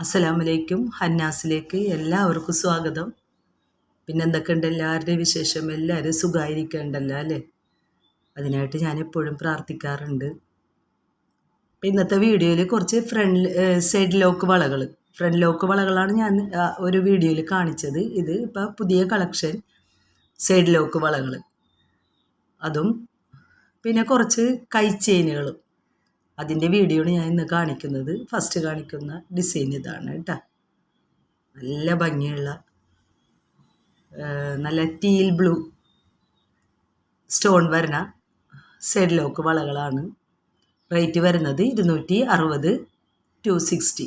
അസ്സലാമലൈക്കും. ഹന്നാസിലേക്ക് എല്ലാവർക്കും സ്വാഗതം. പിന്നെ എന്തൊക്കെയുണ്ട് എല്ലാവരുടെയും വിശേഷം? എല്ലാവരും സുഖമായിരിക്കേണ്ടല്ലോ അല്ലേ? അതിനായിട്ട് ഞാൻ എപ്പോഴും പ്രാർത്ഥിക്കാറുണ്ട്. അപ്പം ഇന്നത്തെ വീഡിയോയിൽ കുറച്ച് സൈഡ് ലോക്ക് വളകളാണ് ഞാൻ ഒരു വീഡിയോയിൽ കാണിച്ചത്. ഇത് ഇപ്പം പുതിയ കളക്ഷൻ സൈഡ് ലോക്ക് വളകൾ, അതും പിന്നെ കുറച്ച് കൈ ചെയിനുകളും, അതിൻ്റെ വീഡിയോ ആണ് ഞാൻ ഇന്ന് കാണിക്കുന്നത്. ഫസ്റ്റ് കാണിക്കുന്ന ഡിസൈൻ ഇതാണ് കേട്ടോ. നല്ല ഭംഗിയുള്ള നല്ല ടീൽ ബ്ലൂ സ്റ്റോൺ വരുന്ന സൈഡ് ലോക്ക് വളകളാണ്. റേറ്റ് വരുന്നത് 260, 260.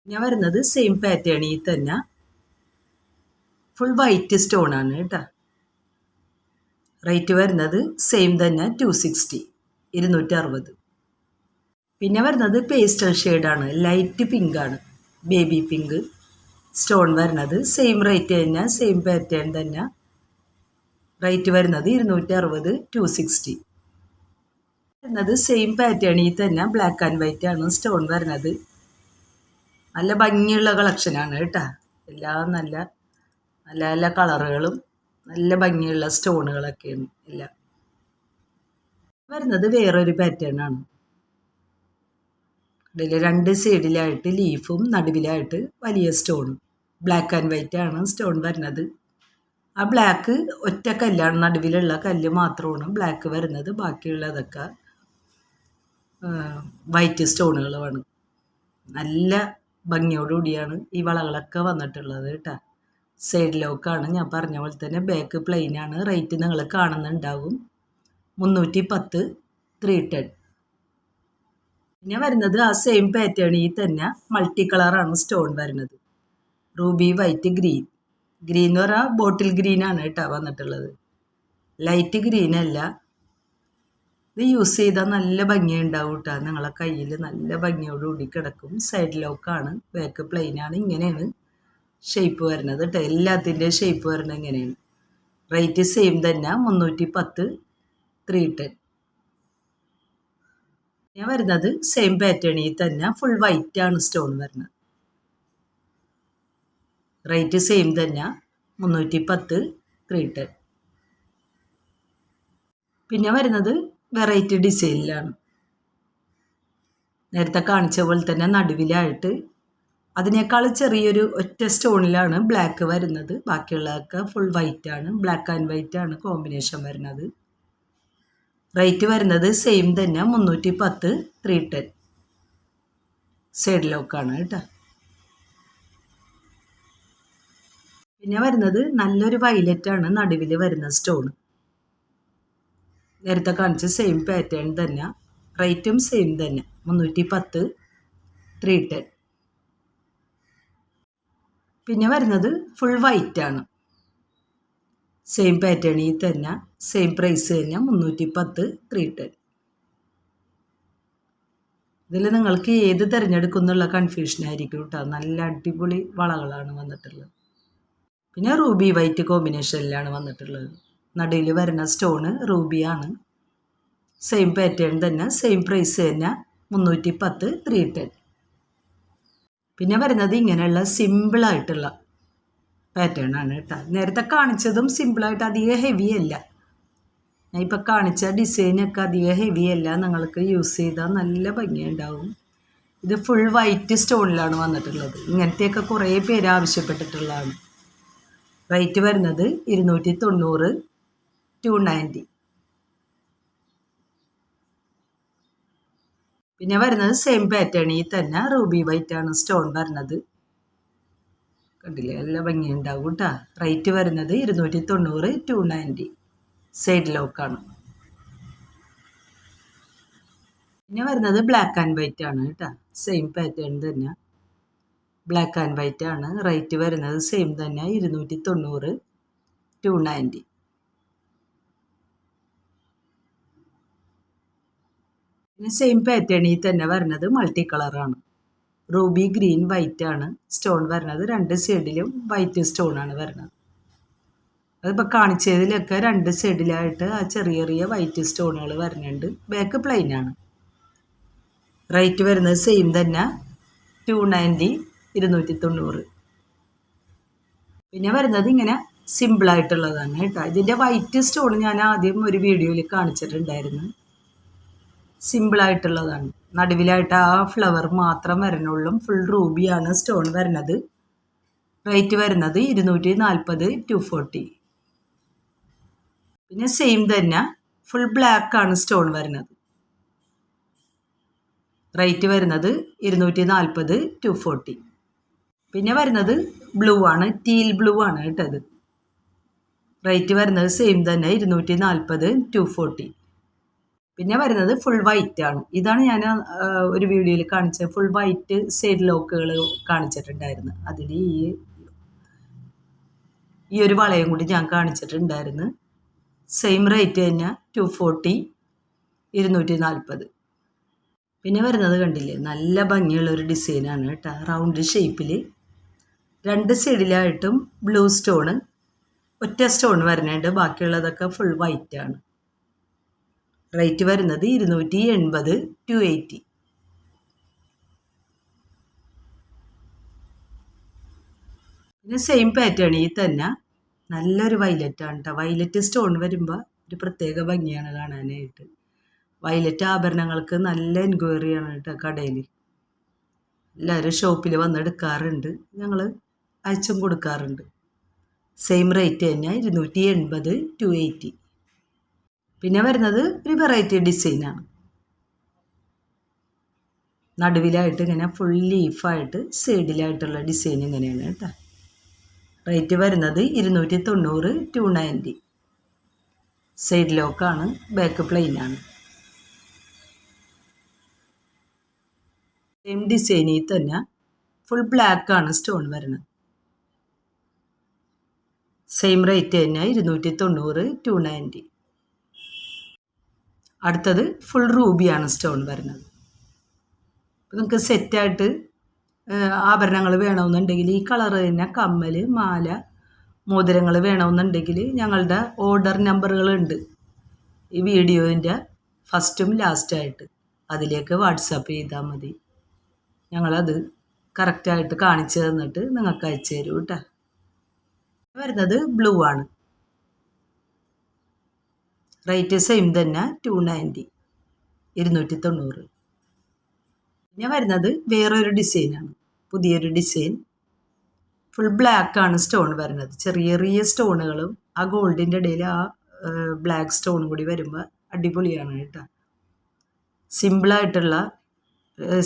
ഞാൻ വരുന്നത് സെയിം പാറ്റേണിൽ തന്നെ ഫുൾ വൈറ്റ് സ്റ്റോണാണ് കേട്ടോ. റേറ്റ് വരുന്നത് സെയിം തന്നെ 260, 260. പിന്നെ വരുന്നത് പേസ്റ്റൽ ഷെയ്ഡാണ്, ലൈറ്റ് പിങ്കാണ്, ബേബി പിങ്ക് സ്റ്റോൺ വരുന്നത്. സെയിം റേറ്റ് തന്നെ, സെയിം പാറ്റേൺ തന്നെ. റേറ്റ് വരുന്നത് 260, 260. വരുന്നത് സെയിം പാറ്റേണിൽ തന്നെ ബ്ലാക്ക് ആൻഡ് വൈറ്റ് ആണ് സ്റ്റോൺ വരുന്നത്. നല്ല ഭംഗിയുള്ള കളക്ഷനാണ് കേട്ടോ. എല്ലാം നല്ല നല്ല നല്ല കളറുകളും നല്ല ഭംഗിയുള്ള സ്റ്റോണുകളൊക്കെയാണ് എല്ലാം വരുന്നത്. വേറൊരു പാറ്റേൺ ആണ്. ഇതിൽ രണ്ട് സൈഡിലായിട്ട് ലീഫും നടുവിലായിട്ട് വലിയ സ്റ്റോണും. ബ്ലാക്ക് ആൻഡ് വൈറ്റ് ആണ് സ്റ്റോൺ വരുന്നത്. ആ ബ്ലാക്ക് ഒറ്റ കല്ലാണ്, നടുവിലുള്ള കല്ല് മാത്രമാണ് ബ്ലാക്ക് വരുന്നത്. ബാക്കിയുള്ളതൊക്കെ വൈറ്റ് സ്റ്റോണുകളാണ്. നല്ല ഭംഗിയോടുകൂടിയാണ് ഈ വളകളൊക്കെ വന്നിട്ടുള്ളത് കേട്ടോ. സൈഡ് ലോക്കാണ്, ഞാൻ പറഞ്ഞ പോലെ തന്നെ. ബാക്ക് പ്ലെയിൻ ആണ്. റേറ്റ് നിങ്ങൾ കാണുന്നുണ്ടാവും, 310, 310. പിന്നെ വരുന്നത് ആ സെയിം പാറ്റേണിൽ തന്നെ മൾട്ടി കളറാണ് സ്റ്റോൺ വരുന്നത്. Ruby white green. ഗ്രീൻ എന്ന് പറഞ്ഞാൽ ബോട്ടിൽ ഗ്രീനാണ് കേട്ടോ വന്നിട്ടുള്ളത്, ലൈറ്റ് ഗ്രീൻ അല്ല. ഇത് യൂസ് ചെയ്താൽ നല്ല ഭംഗിയുണ്ടാവും കേട്ടോ. നിങ്ങളെ കയ്യിൽ നല്ല ഭംഗിയോടുകൂടി കിടക്കും. സൈഡ് ലോക്കാണ്, ബാക്ക് പ്ലെയിൻ ആണ്. ഇങ്ങനെയാണ് ഷേപ്പ് വരുന്നത് കേട്ടോ. എല്ലാത്തിൻ്റെ ഷേപ്പ് വരുന്നത് ഇങ്ങനെയാണ്. റേറ്റ് സെയിം തന്നെ, 310, 310. ഞാൻ വരുന്നത് സെയിം പാറ്റേണിൽ തന്നെ ഫുൾ വൈറ്റ് ആണ് സ്റ്റോൺ വരുന്നത്. റേറ്റ് സെയിം തന്നെ, 310, 310. പിന്നെ വരുന്നത് വെറൈറ്റി ഡിസൈനിലാണ്. നേരത്തെ കാണിച്ച പോലെ തന്നെ നടുവിലായിട്ട് അതിനേക്കാൾ ചെറിയൊരു ഒറ്റ സ്റ്റോണിലാണ് ബ്ലാക്ക് വരുന്നത്. ബാക്കിയുള്ളതൊക്കെ ഫുൾ വൈറ്റ് ആണ്. ബ്ലാക്ക് ആൻഡ് വൈറ്റ് ആണ് കോമ്പിനേഷൻ വരുന്നത്. റേറ്റ് വരുന്നത് സെയിം തന്നെ, 310, 310. സൈഡ് ലോക്കാണ് കേട്ടോ. പിന്നെ വരുന്നത് നല്ലൊരു വയലറ്റ് ആണ് നടുവിൽ വരുന്ന സ്റ്റോൺ. നേരത്തെ കാണിച്ച സെയിം പാറ്റേൺ തന്നെ. റേറ്റും സെയിം തന്നെ, 310, 310. പിന്നെ വരുന്നത് ഫുൾ വൈറ്റ് ആണ്. സെയിം പാറ്റേണിൽ തന്നെ, സെയിം പ്രൈസ് തന്നെ, 310, 310. ഇതിൽ നിങ്ങൾക്ക് ഏത് തിരഞ്ഞെടുക്കുന്നുള്ള കൺഫ്യൂഷൻ ആയിരിക്കും കേട്ടോ. നല്ല അടിപൊളി വളകളാണ് വന്നിട്ടുള്ളത്. പിന്നെ റൂബി വൈറ്റ് കോമ്പിനേഷനിലാണ് വന്നിട്ടുള്ളത്. നടുവിൽ വരുന്ന സ്റ്റോണ് റൂബിയാണ്. സെയിം പാറ്റേൺ തന്നെ, സെയിം പ്രൈസ് തന്നെ, 310, 310. പിന്നെ വരുന്നത് ഇങ്ങനെയുള്ള സിമ്പിളായിട്ടുള്ള പാറ്റേൺ ആണ് കേട്ടോ. നേരത്തെ കാണിച്ചതും സിമ്പിളായിട്ട് അധികം ഹെവി അല്ല. ഞാൻ ഇപ്പം കാണിച്ച ഡിസൈനൊക്കെ അധികം ഹെവി അല്ല. നിങ്ങൾക്ക് യൂസ് ചെയ്താൽ നല്ല ഭംഗിയുണ്ടാവും. ഇത് ഫുൾ വൈറ്റ് സ്റ്റോണിലാണ് വന്നിട്ടുള്ളത്. ഇങ്ങനത്തെയൊക്കെ കുറേ പേര് ആവശ്യപ്പെട്ടിട്ടുള്ളതാണ്. റേറ്റ് വരുന്നത് 290, 290. പിന്നെ വരുന്നത് സെയിം പാറ്റേണിൽ തന്നെ റൂബി വൈറ്റ് ആണ് സ്റ്റോൺ വരുന്നത്. കണ്ടില്ലേ, നല്ല ഭംഗിയുണ്ടാവും കേട്ടോ. റേറ്റ് വരുന്നത് 290, 290. സൈഡ് ലോക്കാണ്. പിന്നെ വരുന്നത് ബ്ലാക്ക് ആൻഡ് വൈറ്റ് ആണ് കേട്ടോ. സെയിം പാറ്റേൺ തന്നെ, ബ്ലാക്ക് ആൻഡ് വൈറ്റ് ആണ്. റേറ്റ് വരുന്നത് സെയിം തന്നെ, 290, 290. പിന്നെ സെയിം പാറ്റേണിൽ തന്നെ വരുന്നത് മൾട്ടി കളറാണ്. റൂബി ഗ്രീൻ വൈറ്റ് ആണ് സ്റ്റോൺ വരുന്നത്. രണ്ട് സൈഡിലും വൈറ്റ് സ്റ്റോണാണ് വരുന്നത്. അതിപ്പോൾ കാണിച്ചതിലൊക്കെ രണ്ട് സൈഡിലായിട്ട് ആ ചെറിയ ചെറിയ വൈറ്റ് സ്റ്റോണുകൾ വരുന്നുണ്ട്. ബാക്ക് പ്ലെയിൻ ആണ്. റേറ്റ് വരുന്നത് സെയിം തന്നെ, 290 290. പിന്നെ വരുന്നത് ഇങ്ങനെ സിമ്പിളായിട്ടുള്ളതാണ് കേട്ടോ. ഇതിൻ്റെ വൈറ്റ് സ്റ്റോൺ ഞാൻ ആദ്യം ഒരു വീഡിയോയിൽ കാണിച്ചിട്ടുണ്ടായിരുന്നു. സിമ്പിളായിട്ടുള്ളതാണ്. നടുവിലായിട്ട് ആ ഫ്ലവർ മാത്രം വരണുള്ളൂ. ഫുൾ റൂബിയാണ് സ്റ്റോൺ വരുന്നത്. റേറ്റ് വരുന്നത് 240 240. പിന്നെ സെയിം തന്നെ ഫുൾ ബ്ലാക്ക് ആണ് സ്റ്റോൺ വരുന്നത്. റേറ്റ് വരുന്നത് 240 240. പിന്നെ വരുന്നത് ബ്ലൂ ആണ്, ടീൽ ബ്ലൂ ആണ് കേട്ടത്. റേറ്റ് വരുന്നത് സെയിം തന്നെ 240 240. പിന്നെ വരുന്നത് ഫുൾ വൈറ്റ് ആണ്. ഇതാണ് ഞാൻ ഒരു വീഡിയോയിൽ കാണിച്ചത്. ഫുൾ വൈറ്റ് സൈഡ് ലോക്കുകൾ കാണിച്ചിട്ടുണ്ടായിരുന്നു. അതിൽ ഈ ഒരു വളയും കൂടി ഞാൻ കാണിച്ചിട്ടുണ്ടായിരുന്നു. സെയിം റേറ്റ് തന്നെ 240 240. പിന്നെ വരുന്നത് കണ്ടില്ലേ, നല്ല ഭംഗിയുള്ളൊരു ഡിസൈനാണ് കേട്ടോ. റൗണ്ട് ഷേപ്പിൽ 2 സൈഡിലായിട്ടും ബ്ലൂ സ്റ്റോണ്, ഒറ്റ സ്റ്റോൺ വരുന്നുണ്ട്. ബാക്കിയുള്ളതൊക്കെ ഫുൾ വൈറ്റ് ആണ്. റേറ്റ് വരുന്നത് 280 280. പിന്നെ സെയിം പാറ്റേണിൽ തന്നെ നല്ലൊരു വയലറ്റാണ് കേട്ടോ. വയലറ്റ് സ്റ്റോൺ വരുമ്പോൾ ഒരു പ്രത്യേക ഭംഗിയാണ് കാണാനായിട്ട്. വയലറ്റ് ആഭരണങ്ങൾക്ക് നല്ല എൻക്വയറിയാണ് കേട്ടോ കടയിൽ. എല്ലാവരും ഷോപ്പിൽ വന്നെടുക്കാറുണ്ട്, ഞങ്ങൾ അയച്ചും കൊടുക്കാറുണ്ട്. സെയിം റേറ്റ് തന്നെ 280 280. പിന്നെ വരുന്നത് ഒരു വെറൈറ്റി ഡിസൈനാണ്. നടുവിലായിട്ട് ഇങ്ങനെ ഫുൾ ലീഫായിട്ട് സൈഡിലായിട്ടുള്ള ഡിസൈൻ ഇങ്ങനെയാണ് കേട്ടോ. റേറ്റ് വരുന്നത് 290 290. സൈഡ് ലോക്കാണ്, ബാക്ക് പ്ലെയിനാണ്. സെയിം ഡിസൈനിൽ തന്നെ ഫുൾ ബ്ലാക്ക് ആണ് സ്റ്റോൺ വരുന്നത്. സെയിം റേറ്റ് തന്നെ 290 290. അടുത്തത് ഫുൾ റൂബിയാണ് സ്റ്റോൺ വരുന്നത്. അപ്പോൾ നിങ്ങൾക്ക് സെറ്റായിട്ട് ആഭരണങ്ങൾ വേണമെന്നുണ്ടെങ്കിൽ ഈ കളർ തന്നെ കമ്മൽ, മാല, മോതിരങ്ങൾ വേണമെന്നുണ്ടെങ്കിൽ ഞങ്ങളുടെ ഓർഡർ നമ്പറുകളുണ്ട് ഈ വീഡിയോൻ്റെ ഫസ്റ്റും ലാസ്റ്റായിട്ട്. അതിലേക്ക് വാട്സാപ്പ് ചെയ്താൽ മതി. ഞങ്ങളത് കറക്റ്റായിട്ട് കാണിച്ചു തന്നിട്ട് നിങ്ങൾക്ക് അയച്ചു തരും കേട്ടോ. വരുന്നത് ബ്ലൂ ആണ്. റേറ്റ് സെയിം തന്നെ 290 290. പിന്നെ വരുന്നത് വേറൊരു ഡിസൈനാണ്, പുതിയൊരു ഡിസൈൻ. ഫുൾ ബ്ലാക്ക് ആണ് സ്റ്റോൺ വരുന്നത്. ചെറിയ ചെറിയ സ്റ്റോണുകളും ആ ഗോൾഡിൻ്റെ ഇടയിൽ ആ ബ്ലാക്ക് സ്റ്റോണും കൂടി വരുമ്പോൾ അടിപൊളിയാണ് കേട്ടോ. സിമ്പിളായിട്ടുള്ള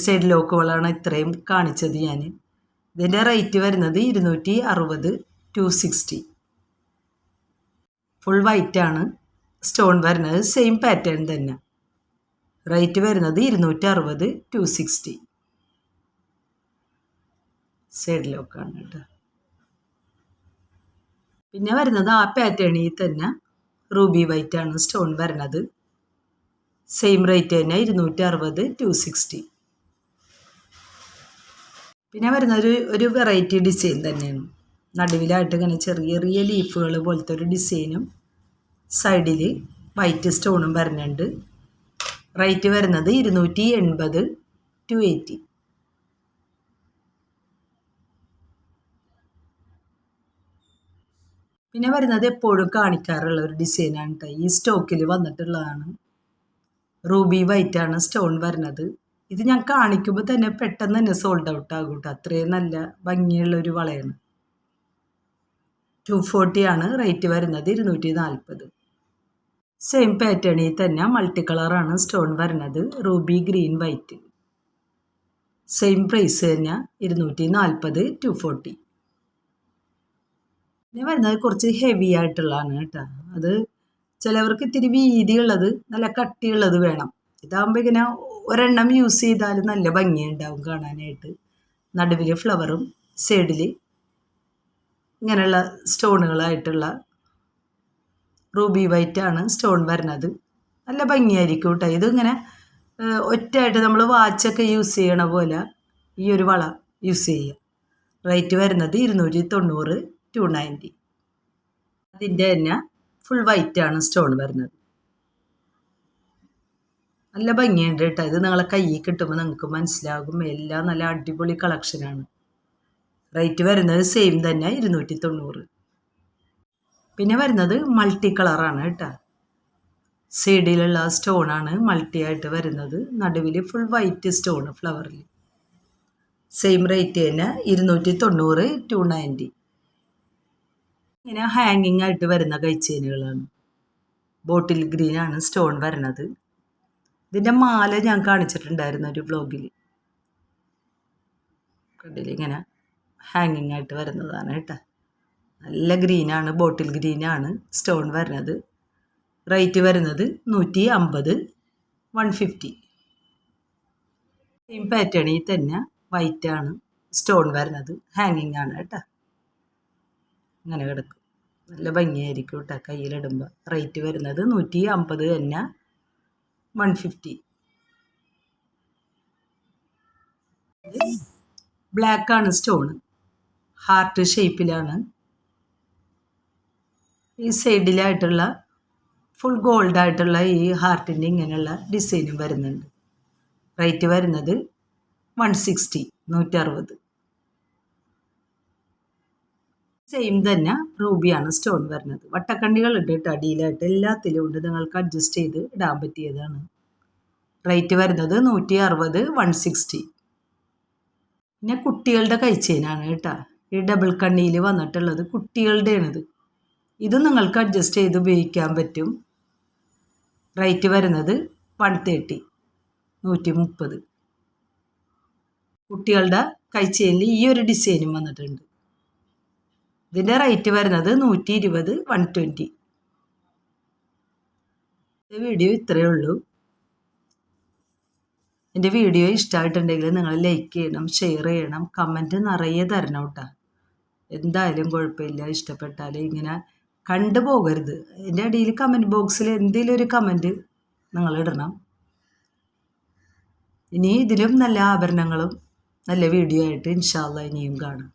സൈഡ് ലോക്കുകളാണ് ഇത്രയും കാണിച്ചത് ഞാൻ. ഇതിൻ്റെ റേറ്റ് വരുന്നത് 260 260. ഫുൾ വൈറ്റ് ആണ് സ്റ്റോൺ വരുന്നത്. സെയിം പാറ്റേൺ തന്നെ. റേറ്റ് വരുന്നത് 260 260. സൈഡ് ലോക്കാണ് കേട്ടോ. പിന്നെ വരുന്നത് ആ പാറ്റേണിൽ തന്നെ റൂബി വൈറ്റ് ആണ് സ്റ്റോൺ വരുന്നത്. സെയിം റേറ്റ് തന്നെ 260 260. പിന്നെ വരുന്നത് ഒരു വെറൈറ്റി ഡിസൈൻ തന്നെയാണ്. നടുവിലായിട്ട് ഇങ്ങനെ ചെറിയ ചെറിയ ലീഫുകൾ പോലത്തെ ഒരു ഡിസൈനും സൈഡിൽ വൈറ്റ് സ്റ്റോണും വരുന്നുണ്ട്. റേറ്റ് വരുന്നത് 280 280. പിന്നെ വരുന്നത് എപ്പോഴും കാണിക്കാറുള്ള ഒരു ഡിസൈനാണ് കേട്ടോ. ഈ സ്റ്റോക്കിൽ വന്നിട്ടുള്ളതാണ്. റൂബി വൈറ്റ് ആണ് സ്റ്റോൺ വരുന്നത്. ഇത് ഞാൻ കാണിക്കുമ്പോൾ തന്നെ പെട്ടെന്ന് തന്നെ സോൾഡ് ഔട്ട് ആകും കേട്ടോ. അത്രയും നല്ല ഭംഗിയുള്ളൊരു വളയാണ്. 240 ആണ് റേറ്റ് വരുന്നത്. 240. സെയിം പാറ്റേണിൽ തന്നെ മൾട്ടി കളറാണ് സ്റ്റോൺ വരുന്നത്. Ruby green white. Same price തന്നെ 240 240. പിന്നെ വരുന്നത് കുറച്ച് ഹെവി ആയിട്ടുള്ളതാണ് കേട്ടോ. അത് ചിലവർക്ക് ഇത്തിരി വീതിയുള്ളത്, നല്ല കട്ടിയുള്ളത് വേണം. ഇതാകുമ്പോൾ ഇങ്ങനെ ഒരെണ്ണം യൂസ് ചെയ്താൽ നല്ല ഭംഗിയുണ്ടാവും കാണാനായിട്ട്. നടുവിൽ ഫ്ലവറും സൈഡിൽ ഇങ്ങനെയുള്ള സ്റ്റോണുകളായിട്ടുള്ള റൂബി വൈറ്റ് ആണ് സ്റ്റോൺ വരുന്നത്. നല്ല ഭംഗിയായിരിക്കും കേട്ടോ. ഇതിങ്ങനെ ഒറ്റയായിട്ട് നമ്മൾ വാച്ചൊക്കെ യൂസ് ചെയ്യണ പോലെ ഈ ഒരു വള യൂസ് ചെയ്യുക. റേറ്റ് വരുന്നത് 290 290. അതിൻ്റെ തന്നെ ഫുൾ വൈറ്റ് ആണ് സ്റ്റോൺ വരുന്നത്. നല്ല ഭംഗിയുണ്ട് കേട്ടോ. ഇത് നിങ്ങളെ കയ്യിൽ കിട്ടുമ്പോൾ നിങ്ങൾക്ക് മനസ്സിലാകും. എല്ലാം നല്ല അടിപൊളി കളക്ഷനാണ്. റേറ്റ് വരുന്നത് സെയിം തന്നെ 290. പിന്നെ വരുന്നത് മൾട്ടി കളറാണ് കേട്ടോ. സൈഡിലുള്ള സ്റ്റോണാണ് മൾട്ടി ആയിട്ട് വരുന്നത്. നടുവിൽ ഫുൾ വൈറ്റ് സ്റ്റോണ് ഫ്ലവറിൽ. സെയിം റേറ്റ് തന്നെ 290, 290. ഇങ്ങനെ ഹാങ്ങിങ് ആയിട്ട് വരുന്ന കൈച്ചെയിനുകളാണ്. ബോട്ടിൽ ഗ്രീനാണ് സ്റ്റോൺ വരുന്നത്. ഇതിൻ്റെ മാല ഞാൻ കാണിച്ചിട്ടുണ്ടായിരുന്നു ഒരു വ്ലോഗിൽ. കണ്ടില്ല, ഇങ്ങനെ ഹാങ്ങിങ് ആയിട്ട് വരുന്നതാണ് കേട്ടോ. നല്ല ഗ്രീനാണ്, ബോട്ടിൽ ഗ്രീനാണ് സ്റ്റോൺ വരുന്നത്. റേറ്റ് വരുന്നത് 150, 150. സെയിം പാറ്റേണിൽ തന്നെ വൈറ്റാണ് സ്റ്റോൺ വരുന്നത്. ഹാങ്ങിങ് ആണ് കേട്ടോ. ഇങ്ങനെ കിടക്കും. നല്ല ഭംഗിയായിരിക്കും കേട്ടോ കയ്യിലിടുമ്പോൾ. റേറ്റ് വരുന്നത് 150 തന്നെ, 150. ബ്ലാക്കാണ് സ്റ്റോണ്. ഹാർട്ട് ഷേപ്പിലാണ്. ഈ സൈഡിലായിട്ടുള്ള ഫുൾ ഗോൾഡായിട്ടുള്ള ഈ ഹാർട്ടിൻ്റെ ഇങ്ങനെയുള്ള ഡിസൈനും വരുന്നുണ്ട്. റേറ്റ് വരുന്നത് 160, 160. സെയിം തന്നെ റൂബിയാണ് സ്റ്റോൺ വരുന്നത്. വട്ടക്കണ്ണികൾ ഇട്ടിട്ട് അടിയിലായിട്ട് എല്ലാത്തിലും ഉണ്ട്. നിങ്ങൾക്ക് അഡ്ജസ്റ്റ് ചെയ്ത് ഇടാൻ പറ്റിയതാണ്. റേറ്റ് വരുന്നത് 160, 160. പിന്നെ കുട്ടികളുടെ കൈച്ചെയിനാണ് കേട്ടോ. ഈ ഡബിൾ കണ്ണിയിൽ വന്നിട്ടുള്ളത് കുട്ടികളുടെയാണിത്. ഇത് നിങ്ങൾക്ക് അഡ്ജസ്റ്റ് ചെയ്ത് ഉപയോഗിക്കാൻ പറ്റും. റേറ്റ് വരുന്നത് 130, 130. കുട്ടികളുടെ കൈച്ചെയിനിൽ ഈ ഒരു ഡിസൈനും വന്നിട്ടുണ്ട്. ഇതിൻ്റെ റേറ്റ് വരുന്നത് 120, 120. വീഡിയോ ഇത്രയേ ഉള്ളൂ. എൻ്റെ വീഡിയോ ഇഷ്ടമായിട്ടുണ്ടെങ്കിൽ നിങ്ങൾ ലൈക്ക് ചെയ്യണം, ഷെയർ ചെയ്യണം, കമൻറ്റ് നിറയെ തരണം കേട്ടോ. എന്തായാലും കുഴപ്പമില്ല. ഇഷ്ടപ്പെട്ടാൽ ഇങ്ങനെ കണ്ടു പോകരുത്. എൻ്റെ അടിയിൽ കമൻറ്റ് ബോക്സിൽ എന്തെങ്കിലും ഒരു കമൻറ്റ് നിങ്ങൾ ഇടണം. ഇനി ഇതിലും നല്ല ആഭരണങ്ങളും നല്ല വീഡിയോ ആയിട്ട് ഇൻഷാ അല്ലാഹ് ഇനിയും കാണാം.